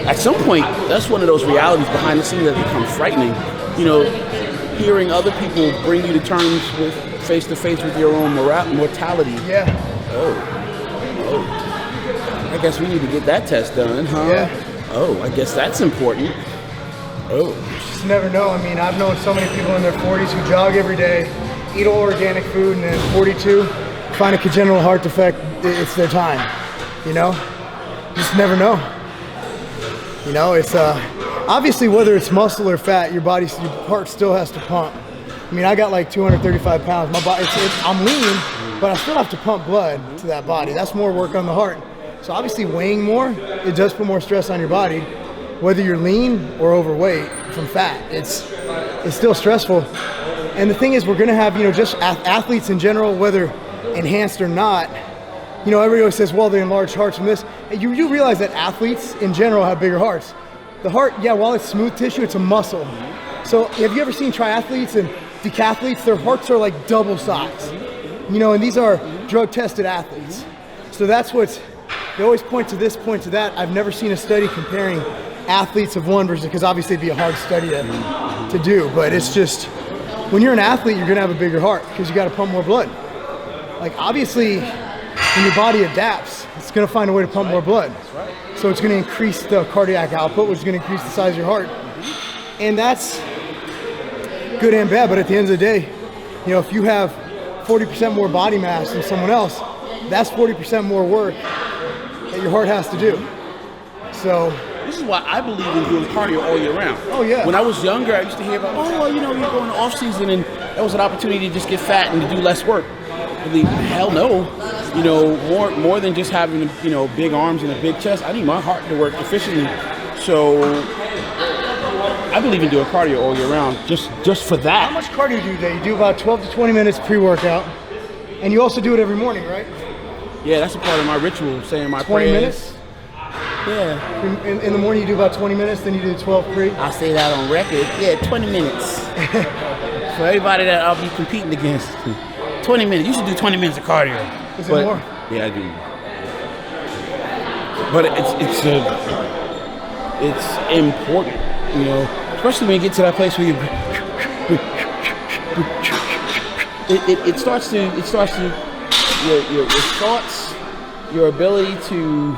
at some point, that's one of those realities behind the scenes that become frightening. You know, hearing other people bring you to terms with face to face with your own mortality. Yeah. Oh. I guess we need to get that test done, huh? Yeah. Oh, I guess that's important. Oh. Just never know. I mean, I've known so many people in their 40s who jog every day, eat all organic food, and then 42, find a congenital heart defect, it's their time, you know? Just never know. You know, it's obviously whether it's muscle or fat, your heart still has to pump. I mean, I got like 235 pounds. My body, I'm lean, but I still have to pump blood to that body. That's more work on the heart. So obviously weighing more, it does put more stress on your body, whether you're lean or overweight from fat. It's still stressful. And the thing is, we're gonna have, you know, just athletes in general, whether enhanced or not, you know, everybody always says, well, they enlarged hearts from this. And you do realize that athletes in general have bigger hearts. The heart, yeah, while it's smooth tissue, it's a muscle. So have you ever seen triathletes and decathletes? Their hearts are like double size. You know, and these are drug-tested athletes. So that's what's, they always point to this, point to that. I've never seen a study comparing athletes of one versus, because obviously it'd be a hard study to do, but it's just, when you're an athlete, you're gonna have a bigger heart because you gotta pump more blood. Like obviously, when your body adapts, it's gonna find a way to pump more blood. So it's gonna increase the cardiac output, which is gonna increase the size of your heart. And that's good and bad, but at the end of the day, you know, if you have 40% more body mass than someone else, that's 40% more work that your heart has to do. So this is why I believe in doing cardio all year round. Oh yeah. When I was younger, I used to hear about, oh, well, you know, you're going off season and that was an opportunity to just get fat and to do less work. I mean, hell no. You know, more than just having, you know, big arms and a big chest. I need my heart to work efficiently. So I believe in doing cardio all year round, just for that. How much cardio do you do? You do about 12 to 20 minutes pre-workout, and you also do it every morning, right? Yeah, that's a part of my ritual, saying my 20 prayers. minutes? Yeah. In the morning you do about 20 minutes, then you do 12 pre? I'll say that on record. Yeah, 20 minutes. For everybody that I'll be competing against. 20 minutes. You should do 20 minutes of cardio. Is it more? Yeah, I do. But it's important, you know, especially when you get to that place where you it starts to your thoughts, your ability to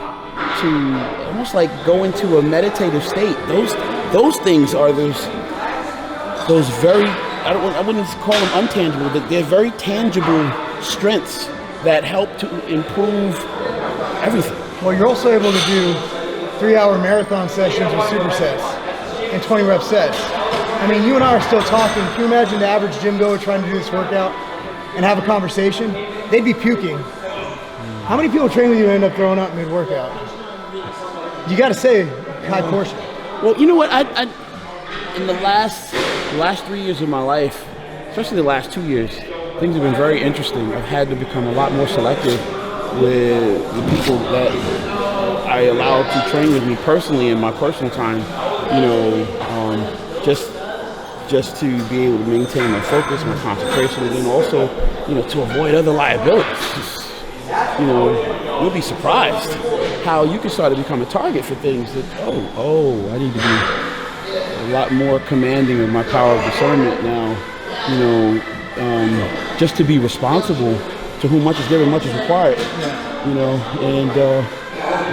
almost like go into a meditative state. Those things are those very, I wouldn't call them untangible, but they're very tangible strengths that help to improve everything. Well, you're also able to do 3-hour marathon sessions with supersets and 20 rep sets. I mean, you and I are still talking. Can you imagine the average gym goer trying to do this workout and have a conversation? They'd be puking. How many people train with you and end up throwing up mid-workout? You got to say high portion. Well, you know what? I in the last 3 years of my life, especially the last 2 years, things have been very interesting. I've had to become a lot more selective with the people that I allow to train with me personally in my personal time. You know, just to be able to maintain my focus, my concentration, and then also, you know, to avoid other liabilities. You know, you'll be surprised how you can start to become a target for things that, I need to be a lot more commanding of my power of discernment now. You know, just to be responsible to whom much is given, much is required. You know, and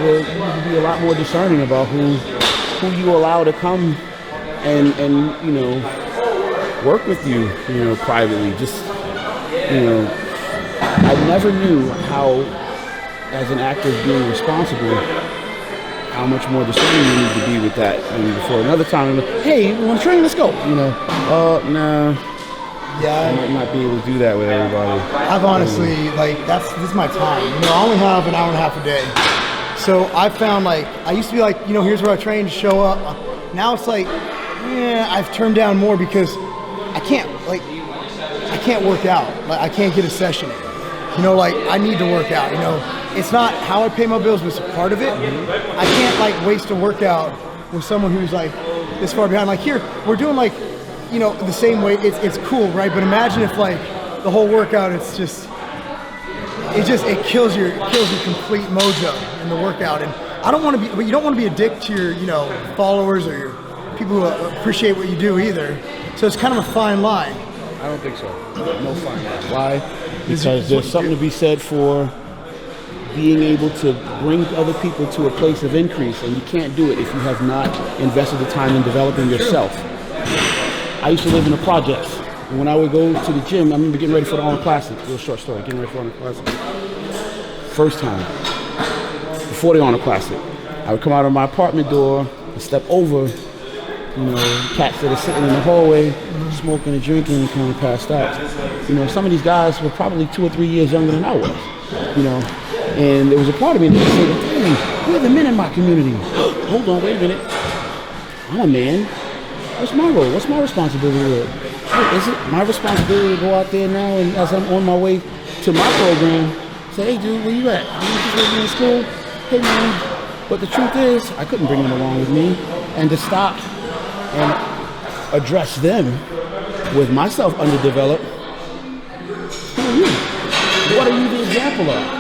you need to be a lot more discerning about who you allow to come and you know, work with you, you know, privately. Just, you know, I never knew how, as an actor being responsible, how much more discerning you need to be with that. And before another time, I'm like, hey, you want to train? Let's go. You know, no. Yeah, I might not be able to do that with everybody. I've honestly, like, this is my time. You know, I only have an hour and a half a day. So I found, like, I used to be like, you know, here's where I train, show up. Now it's like, I've turned down more because I can't work out. Like, I can't get a session in. You know, like, I need to work out, you know. It's not how I pay my bills, but it's a part of it. I can't, like, waste a workout with someone who's, like, this far behind. Like, here, we're doing, like, you know, the same way. It's cool, right? But imagine if, like, the whole workout, it kills your complete mojo in the workout. And I don't want to be, but you don't want to be a dick to your, followers or your people who appreciate what you do either. So it's kind of a fine line. I don't think so. No fine line. Why? Because there's something to be said for being able to bring other people to a place of increase, and you can't do it if you have not invested the time in developing yourself. I used to live in the projects, and when I would go to the gym, I remember getting ready for the Arnold Classic. Real short story, getting ready for the Arnold Classic. First time, before the Arnold Classic, I would come out of my apartment door and step over, cats that are sitting in the hallway, smoking and drinking and kind of passed out. Some of these guys were probably 2 or 3 years younger than I was, and there was a part of me that said, hey, we're the men in my community. Hold on, wait a minute. I'm a man. What's my role? What's my responsibility? Hey, is it my responsibility to go out there now and as I'm on my way to my program, say, hey dude, where you at? You just working in school? Hey man. But the truth is, I couldn't bring them along with me, and to stop and address them with myself underdeveloped. Who are you? What are you the example of?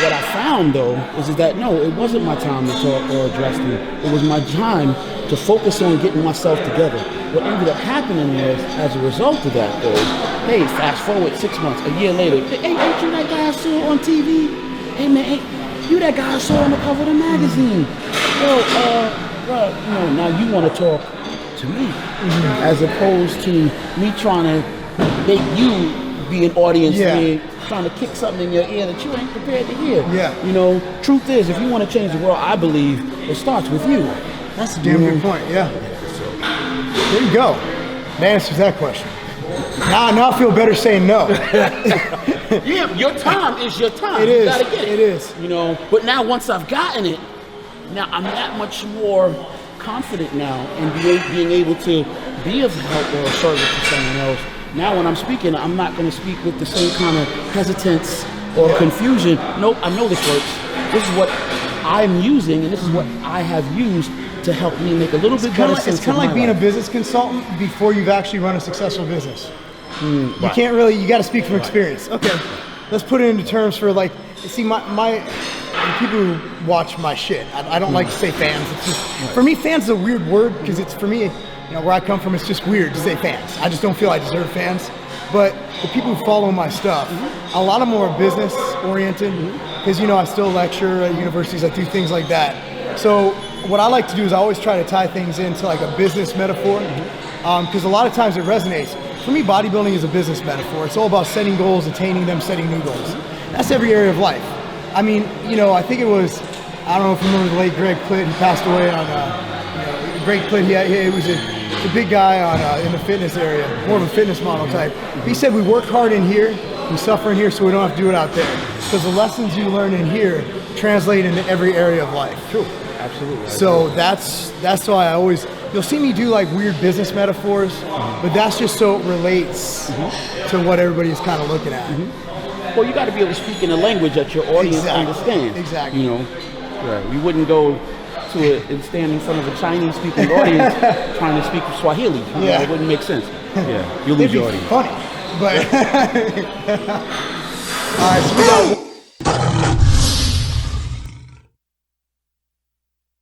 What I found though is that no, it wasn't my time to talk or address them. It was my time to focus on getting myself together. What ended up happening was, as a result of that though, hey, fast forward 6 months, a year later, hey, ain't you that guy I saw on TV? Hey man, ain't you that guy I saw on the cover of the magazine? Bro, now you want to talk to me, as opposed to me trying to make you be an audience to me, trying to kick something in your ear that you ain't prepared to hear. Yeah. Truth is, if you want to change the world, I believe it starts with you. That's a damn good point, yeah. There you go. That answers that question. Now I feel better saying no. Yeah, your time is your time. It is. You gotta get it. It is. But now once I've gotten it, now I'm that much more confident now in being able to be of help or a service to someone else. Now when I'm speaking, I'm not going to speak with the same kind of hesitance or confusion. Nope, I know this works. This is what I'm using, and this is what I have used to help me make a little bit better sense. It's kind of like being a business consultant before you've actually run a successful business. You can't really, you got to speak from experience. Okay, let's put it into terms for see my people who watch my shit. I don't like to say fans. It's just, for me, fans is a weird word because it's, for me, where I come from, it's just weird to say fans. I just don't feel I deserve fans. But the people who follow my stuff, a lot of them are business oriented because, I still lecture at universities. I do things like that. So what I like to do is I always try to tie things into like a business metaphor because a lot of times it resonates. For me, bodybuilding is a business metaphor. It's all about setting goals, attaining them, setting new goals. That's every area of life. I mean, I think it was, I don't know if you remember the late Greg Plitt. He passed away on, Greg Plitt, he was a big guy on in the fitness area, more of a fitness model type. He said we work hard in here, we suffer in here, so we don't have to do it out there. Because the lessons you learn in here translate into every area of life. True, absolutely. So that's why I always, you'll see me do like weird business metaphors, but that's just so it relates to what everybody's kind of looking at. Well, you got to be able to speak in a language that your audience understands. Exactly. Right. You wouldn't go and stand in front of a Chinese-speaking audience trying to speak Swahili. It wouldn't make sense. Yeah, you'll lose your audience. Funny, but all right. So we got.